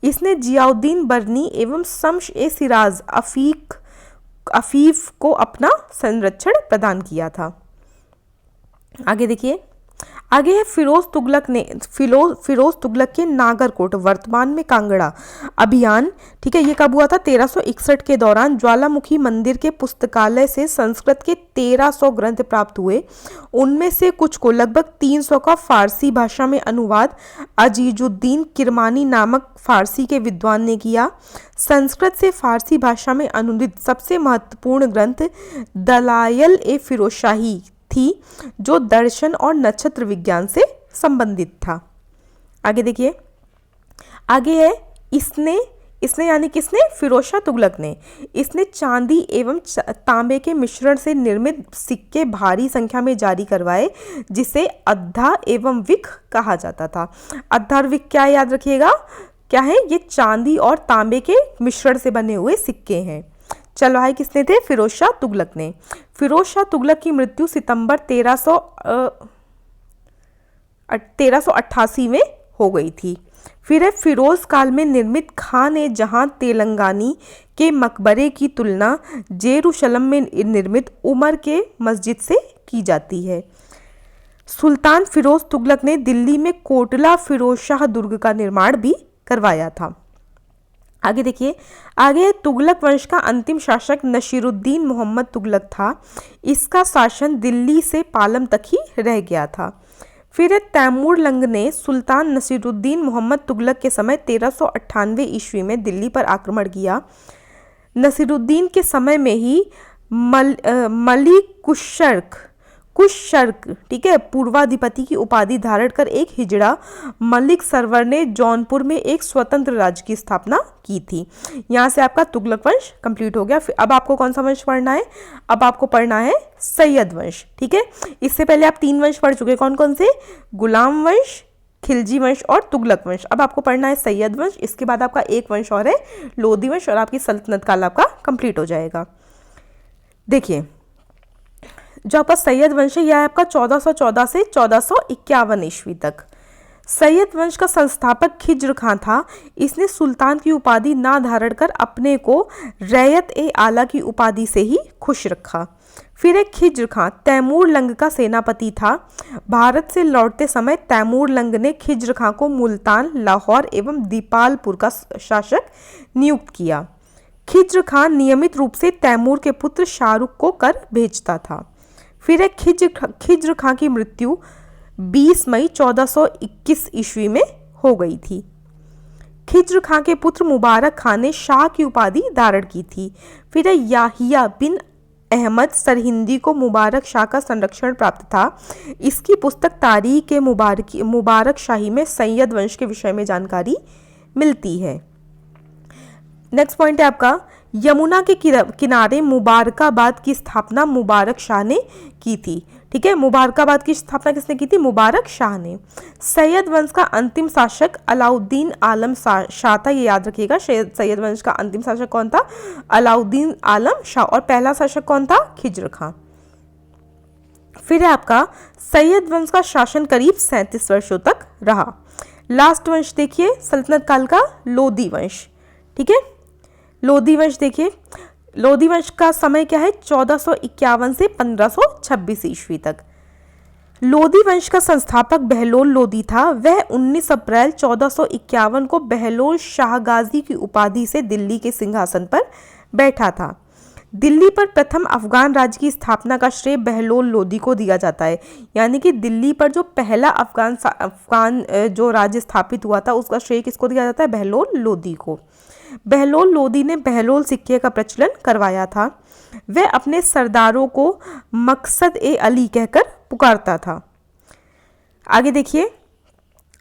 S1: इसने जियाउद्दीन बरनी एवं शम्स ए सिराज अफीफ को अपना संरक्षण प्रदान किया था। आगे देखिए, आगे है फिरोज तुगलक के नागरकोट, वर्तमान में कांगड़ा अभियान। ठीक है, ये कब हुआ था? 1361 के दौरान ज्वालामुखी मंदिर के पुस्तकालय से संस्कृत के 1300 ग्रंथ प्राप्त हुए। उनमें से कुछ को, लगभग 300 का फारसी भाषा में अनुवाद अजीजुद्दीन किरमानी नामक फारसी के विद्वान ने किया। संस्कृत से फारसी भाषा में अनुदित सबसे महत्वपूर्ण ग्रंथ दलायल ए फिरोजशाही थी, जो दर्शन और नक्षत्र विज्ञान से संबंधित था। आगे देखिए, आगे है इसने यानी किसने? फिरोज शाह तुगलक ने। इसने चांदी एवं तांबे के मिश्रण से निर्मित सिक्के भारी संख्या में जारी करवाए, जिसे अद्धा एवं विक कहा जाता था। अद्धा और विक क्या याद रखिएगा, क्या है? ये चांदी और तांबे के मिश्रण से बने हुए सिक्के हैं। चलवाए किसने थे? फिरोज शाह तुगलक ने। फिरोज शाह तुगलक की मृत्यु सितंबर 1388 में हो गई थी। फिर है फिरोज काल में निर्मित खान ए जहां तेलंगानी के मकबरे की तुलना जेरूशलम में निर्मित उमर के मस्जिद से की जाती है। सुल्तान फिरोज तुगलक ने दिल्ली में कोटला फिरोज शाह दुर्ग का निर्माण भी करवाया था। आगे देखिए, आगे तुगलक वंश का अंतिम शासक नसीरुद्दीन मोहम्मद तुगलक था। इसका शासन दिल्ली से पालम तक ही रह गया था। फिर तैमूर लंग ने सुल्तान नसीरुद्दीन मोहम्मद तुगलक के समय 1398 ईस्वी में दिल्ली पर आक्रमण किया। नसीरुद्दीन के समय में ही मलिक कुशर्क ठीक है, पूर्वाधिपति की उपाधि धारण कर एक हिजड़ा मलिक सरवर ने जौनपुर में एक स्वतंत्र राज्य की स्थापना की थी। यहाँ से आपका तुगलक वंश कंप्लीट हो गया। फिर अब आपको कौन सा वंश पढ़ना है? अब आपको पढ़ना है सैयद वंश। ठीक है, इससे पहले आप 3 वंश पढ़ चुके, कौन कौन से? गुलाम वंश, खिलजी वंश और तुगलक वंश। अब आपको पढ़ना है सैयद वंश। इसके बाद आपका एक वंश और है लोधी वंश, और आपकी सल्तनत काल आपका कंप्लीट हो जाएगा। देखिए, जो आपका सैयद वंश है यह है आपका 1414 से 1451 ईस्वी तक। सैयद वंश का संस्थापक खिज्र खां था। इसने सुल्तान की उपाधि ना धारण कर अपने को रैयत ए आला की उपाधि से ही खुश रखा। फिर एक खिज्र खां तैमूर लंग का सेनापति था। भारत से लौटते समय तैमूर लंग ने खिज्र खां को मुल्तान, लाहौर एवं दीपालपुर का शासक नियुक्त किया। खिज्र खां नियमित रूप से तैमूर के पुत्र शाहरुख को कर भेजता था। फिर एक खिज्र खां की मृत्यु 20 मई 1421 ईस्वी में हो गई थी। खिज्र खां के पुत्र मुबारक खान ने शाह की उपाधि धारण की थी। फिर याहिया बिन अहमद सरहिंदी को मुबारक शाह का संरक्षण प्राप्त था। इसकी पुस्तक तारीख ए मुबारक शाही में सैयद वंश के विषय में जानकारी मिलती है। नेक्स्ट पॉइंट है आपका, यमुना के किनारे मुबारकाबाद की स्थापना मुबारक शाह ने की थी। ठीक है, मुबारकाबाद की स्थापना किसने की थी? मुबारक शाह ने। सैयद वंश का अंतिम शासक अलाउद्दीन आलम शाह था, ये याद रखिएगा। सैयद वंश का अंतिम शासक कौन था? अलाउद्दीन आलम शाह। और पहला शासक कौन था? खिज्र खां। फिर है आपका सैयद वंश का शासन करीब 37 वर्षों तक रहा। लास्ट वंश देखिए सल्तनत काल का, लोधी वंश। ठीक है, लोधी वंश देखिए, लोधी वंश का समय क्या है? 1451 से 1526 ईस्वी तक। लोधी वंश का संस्थापक बहलोल लोधी था। वह 19 अप्रैल 1451 को बहलोल शाहगाजी की उपाधि से दिल्ली के सिंहासन पर बैठा था। दिल्ली पर प्रथम अफगान राज्य की स्थापना का श्रेय बहलोल लोधी को दिया जाता है। यानी कि दिल्ली पर जो पहला अफगान जो राज्य स्थापित हुआ था उसका श्रेय किसको दिया जाता है? बहलोल लोधी को। बहलोल लोधी ने बहलोल सिक्के का प्रचलन करवाया था। वह अपने सरदारों को मकसद ए अली कहकर पुकारता था। आगे देखिए,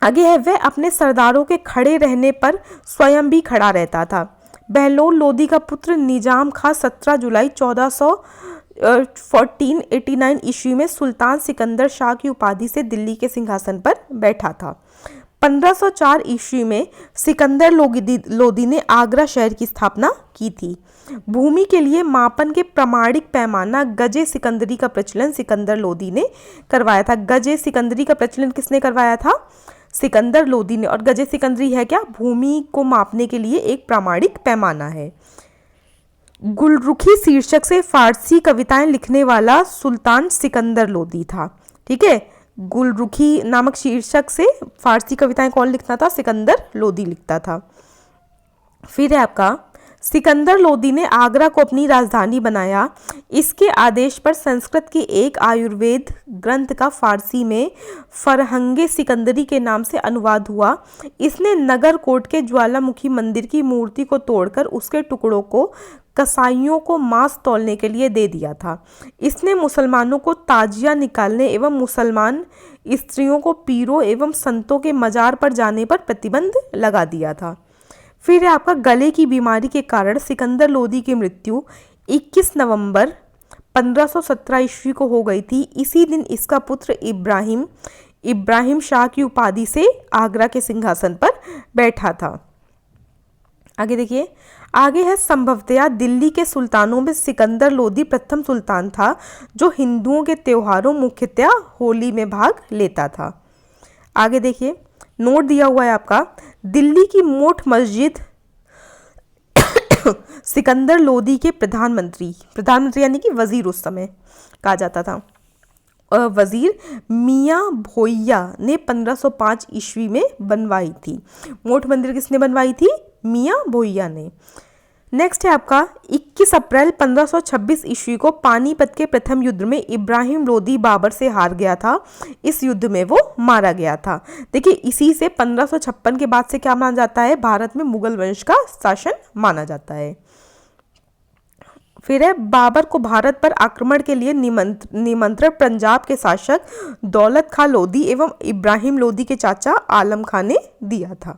S1: आगे है वह अपने सरदारों के खड़े रहने पर स्वयं भी खड़ा रहता था। बहलोल लोधी का पुत्र निजाम खां 17 जुलाई 1489 ईस्वी में सुल्तान सिकंदर शाह की उपाधि से दिल्ली के सिंहासन पर बैठा था। 1504 ईस्वी में सिकंदर लोधी ने आगरा शहर की स्थापना की थी। भूमि के लिए मापन के प्रमाणिक पैमाना गजे सिकंदरी का प्रचलन सिकंदर लोधी ने करवाया था। गजे सिकंदरी का प्रचलन किसने करवाया था? सिकंदर लोधी ने। और गजे सिकंदरी है क्या? भूमि को मापने के लिए एक प्रामाणिक पैमाना है। गुलरुखी शीर्षक से फारसी कविताएं लिखने वाला सुल्तान सिकंदर लोधी था। ठीक है, गुलरुखी नामक शीर्षक से फारसी कविताएं कौन लिखता था? सिकंदर लोधी लिखता था। फिर है आपका सिकंदर लोधी ने आगरा को अपनी राजधानी बनाया। इसके आदेश पर संस्कृत के एक आयुर्वेद ग्रंथ का फारसी में फरहंगे सिकंदरी के नाम से अनुवाद हुआ। इसने नगर कोट के ज्वालामुखी मंदिर की मूर्ति को तोड़कर उसके टुकड़ों को कसाईयों को मांस तौलने के लिए दे दिया था। इसने मुसलमानों को ताजिया निकालने एवं मुसलमान स्त्रियों को पीरों एवं संतों के मजार पर जाने पर प्रतिबंध लगा दिया था। फिर आपका गले की बीमारी के कारण सिकंदर लोधी की मृत्यु 21 नवंबर 1517 ईस्वी को हो गई थी। इसी दिन इसका पुत्र इब्राहिम शाह की उपाधि से आगरा के सिंहासन पर बैठा था। आगे देखिए, आगे है संभवतया दिल्ली के सुल्तानों में सिकंदर लोधी प्रथम सुल्तान था जो हिंदुओं के त्योहारों मुख्यतया होली में भाग लेता था। आगे देखिए, नोट दिया हुआ है आपका, दिल्ली की मोट मस्जिद सिकंदर लोदी के प्रधानमंत्री यानी कि वजीर उस समय कहा जाता था, वजीर मियाँ भोइया ने 1505 ईस्वी में बनवाई थी। मोट मंदिर किसने बनवाई थी? मियाँ भोइया ने। नेक्स्ट है आपका 21 अप्रैल 1526 ईस्वी को पानीपत के प्रथम युद्ध में इब्राहिम लोदी बाबर से हार गया था। इस युद्ध में वो मारा गया था। देखिए इसी से 1556 के बाद से क्या माना जाता है? भारत में मुगल वंश का शासन माना जाता है। फिर है बाबर को भारत पर आक्रमण के लिए निमंत्रण पंजाब के शासक दौलत खां लोदी एवं इब्राहिम लोदी के चाचा आलम खां ने दिया था।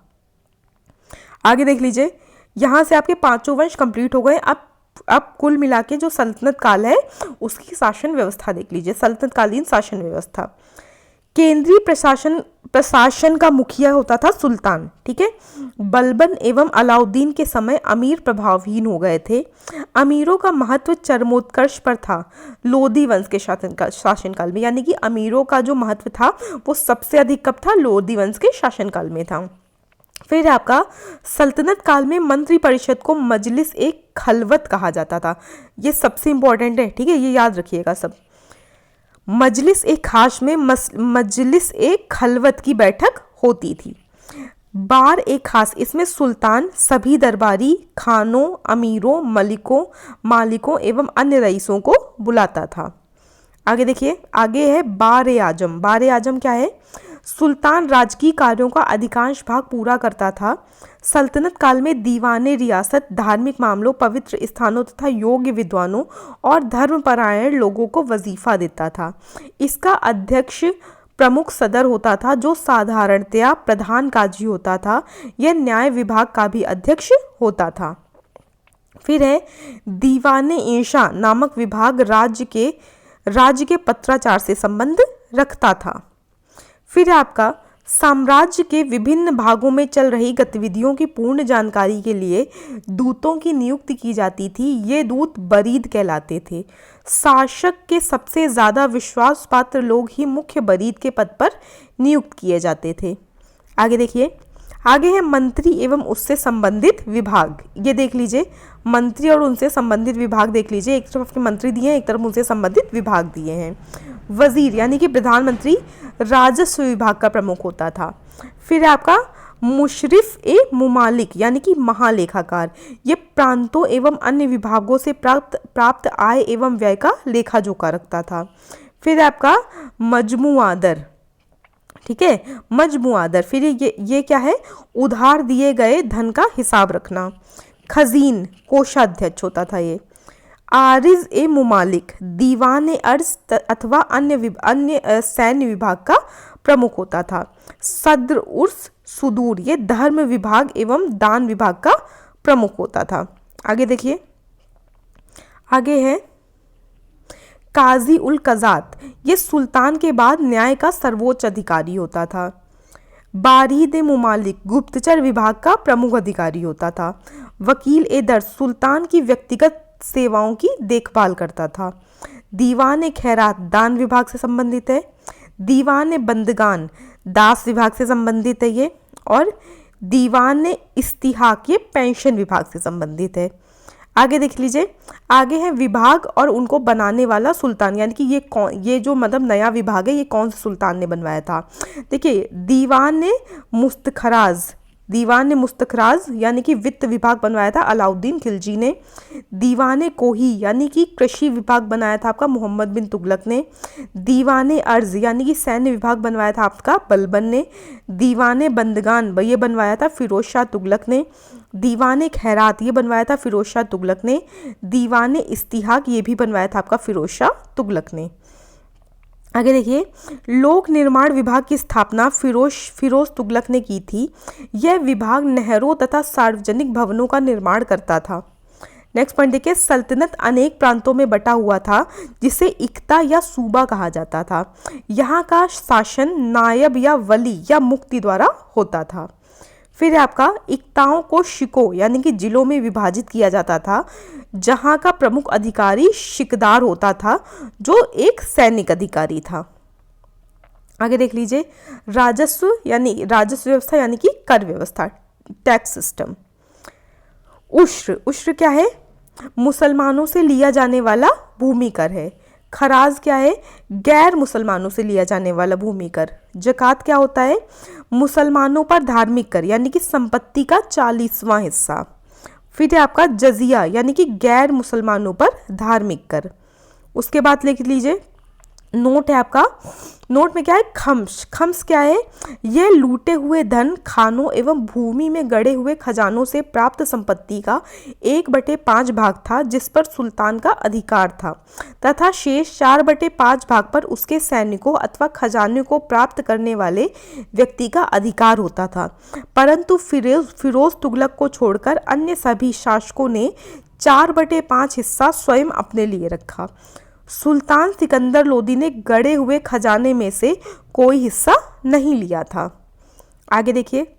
S1: आगे देख लीजिए, यहाँ से आपके पांचों वंश कंप्लीट हो गए। अब कुल मिला के जो सल्तनत काल है उसकी शासन व्यवस्था देख लीजिए। सल्तनत कालीन शासन व्यवस्था, केंद्रीय प्रशासन का मुखिया होता था सुल्तान। ठीक है, बलबन एवं अलाउद्दीन के समय अमीर प्रभावहीन हो गए थे। अमीरों का महत्व चरमोत्कर्ष पर था लोदी वंश के शासनकाल में, यानी कि अमीरों का जो महत्व था वो सबसे अधिक कब था? लोदी वंश के शासनकाल में था। फिर आपका सल्तनत काल में मंत्री परिषद को मजलिस ए खलवत कहा जाता था। ये सबसे इंपॉर्टेंट है, ठीक है, ये याद रखिएगा सब। मजलिस ए खास में मजलिस ए खलवत की बैठक होती थी। बार ए खास, इसमें सुल्तान सभी दरबारी खानों, अमीरों, मालिकों एवं अन्य रईसों को बुलाता था। आगे देखिए, आगे है बार ए आजम। बार ए आजम क्या है? सुल्तान राजकीय कार्यों का अधिकांश भाग पूरा करता था। सल्तनत काल में दीवाने रियासत धार्मिक मामलों, पवित्र स्थानों तथा योग्य विद्वानों और धर्मपरायण लोगों को वजीफा देता था। इसका अध्यक्ष प्रमुख सदर होता था जो साधारणतया प्रधान काजी होता था। यह न्याय विभाग का भी अध्यक्ष होता था। फिर है दीवाने ऐशा नामक विभाग राज्य के पत्राचार से संबंध रखता था। फिर आपका साम्राज्य के विभिन्न भागों में चल रही गतिविधियों की पूर्ण जानकारी के लिए दूतों की नियुक्ति की जाती थी। ये दूत बरीद कहलाते थे। शासक के सबसे ज्यादा विश्वास पात्र लोग ही मुख्य बरीद के पद पर नियुक्त किए जाते थे। आगे देखिए, आगे है मंत्री एवं उससे संबंधित विभाग। ये देख लीजिए, मंत्री और उनसे संबंधित विभाग देख लीजिए। एक तरफ मंत्री दिए हैं, एक तरफ उनसे संबंधित विभाग दिए हैं। वजीर यानी कि प्रधानमंत्री राजस्व विभाग का प्रमुख होता था। फिर आपका मुशरिफ ए मुमालिक यानी कि महालेखाकार, ये प्रांतों एवं अन्य विभागों से प्राप्त आय एवं व्यय का लेखा जोखा रखता था। फिर आपका मजमुआदर, ठीक है, मजमुआदर। फिर ये क्या है? उधार दिए गए धन का हिसाब रखना। खजीन कोषाध्यक्ष होता था ये। आरिज ए मुमालिक दीवान ए अर्ज अथवा अन्य सैन्य विभाग का प्रमुख होता था। सद्र उर्स सुदूर, ये धर्म विभाग एवं दान विभाग का प्रमुख होता था। आगे देखिए, आगे है काजी उल कजात, ये सुल्तान के बाद न्याय का सर्वोच्च अधिकारी होता था। बारीद ए मुमालिक गुप्तचर विभाग का प्रमुख अधिकारी होता था। वकील ए दर्ज सुल्तान की व्यक्तिगत सेवाओं की देखभाल करता था। दीवान ए खैरात दान विभाग से संबंधित है। दीवान ए बंदगान दास विभाग से संबंधित है ये। और दीवान ए इस्तिहाक ये पेंशन विभाग से संबंधित है। आगे देख लीजिए, आगे है विभाग और उनको बनाने वाला सुल्तान, यानी कि ये जो मतलब नया विभाग है ये कौन से सुल्तान ने बनवाया था। देखिए, दीवान ने मुस्तखराज यानी कि वित्त विभाग बनवाया था अलाउद्दीन खिलजी ने। दीवाने कोही यानी कि कृषि विभाग बनाया था आपका मोहम्मद बिन तुगलक ने। दीवाने अर्ज यानी कि सैन्य विभाग बनवाया था आपका बलबन ने। दीवाने बंदगान ये बनवाया था फिरोज शाह तुगलक ने। दीवाने खैरात ये बनवाया था फिरोज शाह तुगलक ने। दीवाने इस्तिहाक ये भी बनवाया था आपका फिरोज शाह तुगलक ने। आगे देखिए, लोक निर्माण विभाग की स्थापना फिरोज तुगलक ने की थी। यह विभाग नहरों तथा सार्वजनिक भवनों का निर्माण करता था। नेक्स्ट पॉइंट देखिए, सल्तनत अनेक प्रांतों में बटा हुआ था जिसे इक्ता या सूबा कहा जाता था। यहाँ का शासन नायब या वली या मुफ्ती द्वारा होता था। फिर आपका इक्ताओं को शिकों यानी कि जिलों में विभाजित किया जाता था, जहाँ का प्रमुख अधिकारी शिकदार होता था जो एक सैनिक अधिकारी था। आगे देख लीजिए, राजस्व व्यवस्था यानी कि कर व्यवस्था, टैक्स सिस्टम। उश्र क्या है? मुसलमानों से लिया जाने वाला भूमि कर है। खराज क्या है? गैर मुसलमानों से लिया जाने वाला भूमि कर। जकात क्या होता है? मुसलमानों पर धार्मिक कर यानी कि संपत्ति का 40वां हिस्सा। फिर है आपका जजिया यानी कि गैर मुसलमानों पर धार्मिक कर। उसके बाद लिख लीजिए, नोट है आपका, नोट में क्या है? खम्स। खम्स क्या है? यह लूटे हुए धन, खानों एवं भूमि में गड़े हुए खजानों से प्राप्त संपत्ति का 1/5 भाग था जिस पर सुल्तान का अधिकार था, तथा शेष 4/5 भाग पर उसके सैनिकों अथवा खजाने को प्राप्त करने वाले व्यक्ति का अधिकार होता था। परंतु फिरोज तुगलक को छोड़कर अन्य सभी शासकों ने 4/5 हिस्सा स्वयं अपने लिए रखा। सुल्तान सिकंदर लोदी ने गड़े हुए खजाने में से कोई हिस्सा नहीं लिया था। आगे देखिए,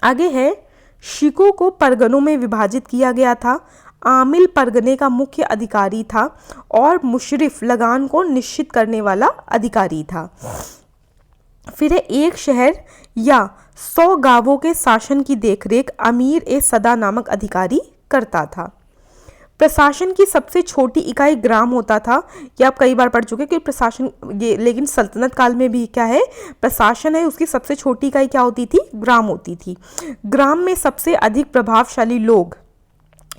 S1: आगे है, शिकों को परगनों में विभाजित किया गया था। आमिल परगने का मुख्य अधिकारी था और मुशरिफ लगान को निश्चित करने वाला अधिकारी था। फिर है, एक शहर या 100 गांवों के शासन की देखरेख अमीर ए सदा नामक अधिकारी करता था। प्रशासन की सबसे छोटी इकाई ग्राम होता था। ये आप कई बार पढ़ चुके कि प्रशासन ये, लेकिन सल्तनत काल में भी क्या है, प्रशासन है उसकी सबसे छोटी इकाई क्या होती थी? ग्राम होती थी। ग्राम में सबसे अधिक प्रभावशाली लोग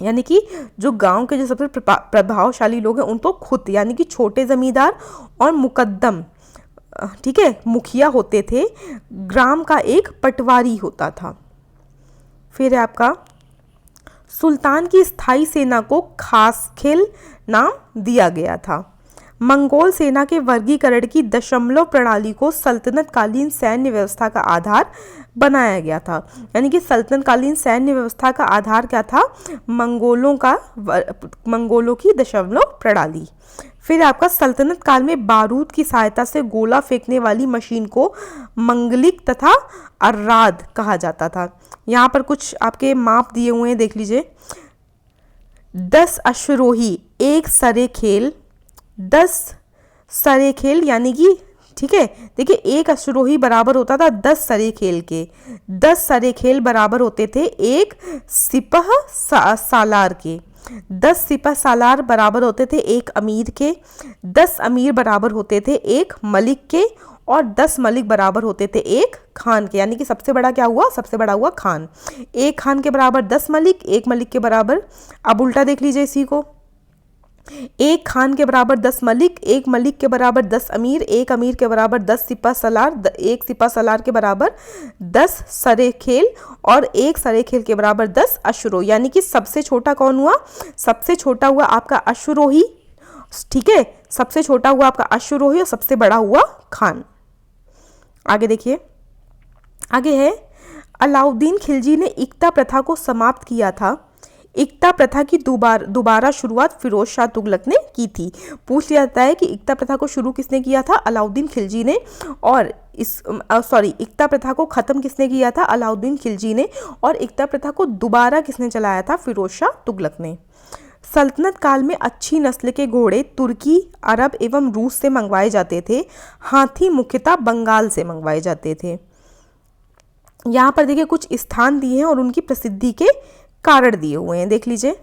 S1: यानी कि जो गांव के जो सबसे प्रभावशाली लोग हैं उनको खुद यानी कि छोटे जमींदार और मुकद्दम, ठीक है, मुखिया होते थे। ग्राम का एक पटवारी होता था। फिर है आपका, सुल्तान की स्थायी सेना को खासखेल नाम दिया गया था। मंगोल सेना के वर्गीकरण की दशमलव प्रणाली को सल्तनत कालीन सैन्य व्यवस्था का आधार बनाया गया था। यानी कि सल्तनत कालीन सैन्य व्यवस्था का आधार क्या था? मंगोलों की दशमलव प्रणाली। फिर आपका, सल्तनत काल में बारूद की सहायता से गोला फेंकने वाली मशीन को मंगलिक तथा अर्राद कहा जाता था। यहाँ पर कुछ आपके माप दिए हुए हैं, देख लीजिए। 10 अश्वरोही एक सरे खेल, 10 सरे खेल यानी कि, ठीक है, देखिए एक अश्वरोही बराबर होता था 10 सरे खेल के। 10 सरे खेल बराबर होते थे एक सिपह सालार के। 10 सिपह सालार बराबर होते थे एक अमीर के। 10 अमीर बराबर होते थे एक मलिक के। और 10 मलिक बराबर होते थे एक खान के। यानी कि सबसे बड़ा क्या हुआ? सबसे बड़ा हुआ खान। एक खान के बराबर 10 मलिक, एक मलिक के बराबर, अब उल्टा देख लीजिए इसी को, एक खान के बराबर 10 मलिक, एक मलिक के बराबर 10 अमीर, एक अमीर के बराबर 10 सिपह सलार, एक सिपह सलार के बराबर 10 सरे खेल और एक सरे खेल के बराबर 10 अश्वरोही। यानी कि सबसे छोटा कौन हुआ? सबसे छोटा हुआ आपका अश्वरोही, ठीक है, सबसे छोटा हुआ आपका अश्वरोही और सबसे बड़ा हुआ खान। आगे देखिए, आगे है, अलाउद्दीन खिलजी ने इक्ता प्रथा को समाप्त किया था। इक्ता प्रथा की दोबारा शुरुआत फिरोज शाह तुगलक ने की थी। पूछ लिया जाता है कि इक्ता प्रथा को शुरू किसने किया था? अलाउद्दीन खिलजी ने। और इक्ता प्रथा को खत्म किसने किया था? अलाउद्दीन खिलजी ने। और इक्ता प्रथा को दोबारा किसने चलाया था? फिरोज शाह तुगलक ने। सल्तनत काल में अच्छी नस्ल के घोड़े तुर्की, अरब एवं रूस से मंगवाए जाते थे। हाथी मुख्यतः बंगाल से मंगवाए जाते थे। यहाँ पर देखिए कुछ स्थान दिए हैं और उनकी प्रसिद्धि के कारण दिए हुए हैं, देख लीजिए।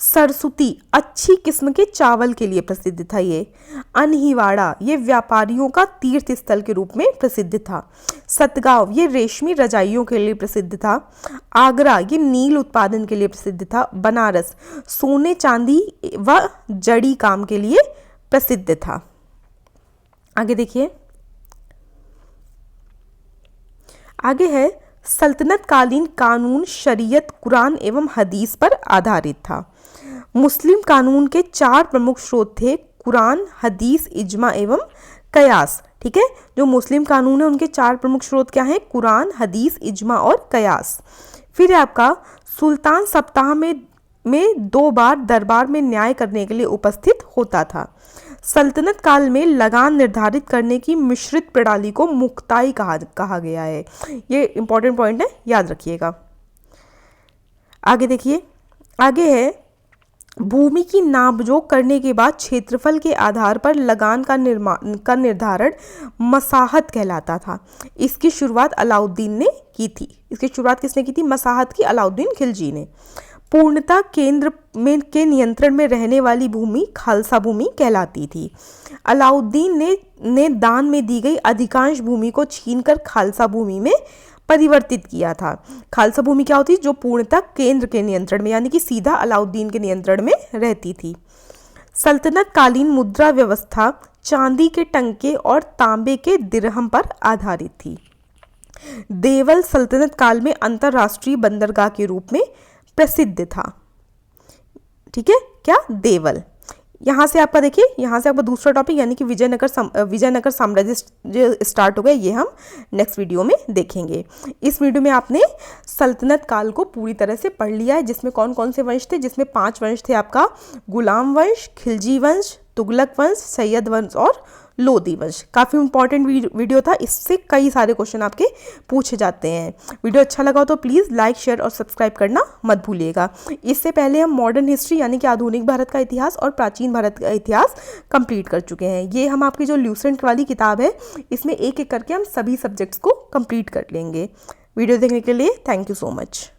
S1: सरस्वती अच्छी किस्म के चावल के लिए प्रसिद्ध था। ये अनहिवाड़ा ये व्यापारियों का तीर्थ स्थल के रूप में प्रसिद्ध था। सतगांव ये रेशमी रजाइयों के लिए प्रसिद्ध था। आगरा ये नील उत्पादन के लिए प्रसिद्ध था। बनारस सोने चांदी व जड़ी काम के लिए प्रसिद्ध था। आगे देखिए, आगे है, सल्तनत कालीन कानून शरीयत, कुरान एवं हदीस पर आधारित था। मुस्लिम कानून के 4 प्रमुख स्रोत थे, कुरान, हदीस, इज्मा एवं कयास। ठीक है, जो मुस्लिम कानून है उनके 4 प्रमुख स्रोत क्या हैं? कुरान, हदीस, इज्मा और कयास। फिर है आपका, सुल्तान सप्ताह में 2 बार दरबार में न्याय करने के लिए उपस्थित होता था। सल्तनत काल में लगान निर्धारित करने की मिश्रित प्रणाली को मुक्ताई कहा गया है। ये इंपॉर्टेंट पॉइंट है, याद रखिएगा। आगे देखिए, आगे है, भूमि की नापजोख करने के बाद क्षेत्रफल के आधार पर लगान का निर्धारण मसाहत कहलाता था। इसकी शुरुआत अलाउद्दीन ने की थी। इसकी शुरुआत किसने की थी? मसाहत की अलाउद्दीन खिलजी ने। पूर्णतः केंद्र में के नियंत्रण में रहने वाली भूमि खालसा भूमि कहलाती थी। अलाउद्दीन ने दान में दी गई अधिकांश भूमि को छीनकर खालसा भूमि में परिवर्तित किया था। खालसा भूमि क्या होती है? जो पूर्णतः केंद्र के नियंत्रण में, यानी कि सीधा अलाउद्दीन के नियंत्रण में रहती थी। सल्तनत कालीन मुद्रा व्यवस्था चांदी के टंके और तांबे के दिरहम पर आधारित थी। देवल सल्तनत काल में अंतरराष्ट्रीय बंदरगाह के रूप में प्रसिद्ध था। ठीक है, क्या? देवल। यहाँ से आपका देखिए, यहाँ से आपका दूसरा टॉपिक यानी कि विजयनगर साम्राज्य स्टार्ट हो गया। ये हम नेक्स्ट वीडियो में देखेंगे। इस वीडियो में आपने सल्तनत काल को पूरी तरह से पढ़ लिया है, जिसमें कौन कौन से वंश थे? जिसमें 5 वंश थे आपका: गुलाम वंश, खिलजी वंश, तुगलक वंश, सैयद वंश और लोदी वंश। काफ़ी इंपॉर्टेंट वीडियो था, इससे कई सारे क्वेश्चन आपके पूछे जाते हैं। वीडियो अच्छा लगा हो तो प्लीज़ लाइक, शेयर और सब्सक्राइब करना मत भूलिएगा। इससे पहले हम मॉडर्न हिस्ट्री यानी कि आधुनिक भारत का इतिहास और प्राचीन भारत का इतिहास कंप्लीट कर चुके हैं। ये हम आपकी जो ल्यूसेंट वाली किताब है, इसमें एक एक करके हम सभी सब्जेक्ट्स को कंप्लीट कर लेंगे। वीडियो देखने के लिए थैंक यू सो मच।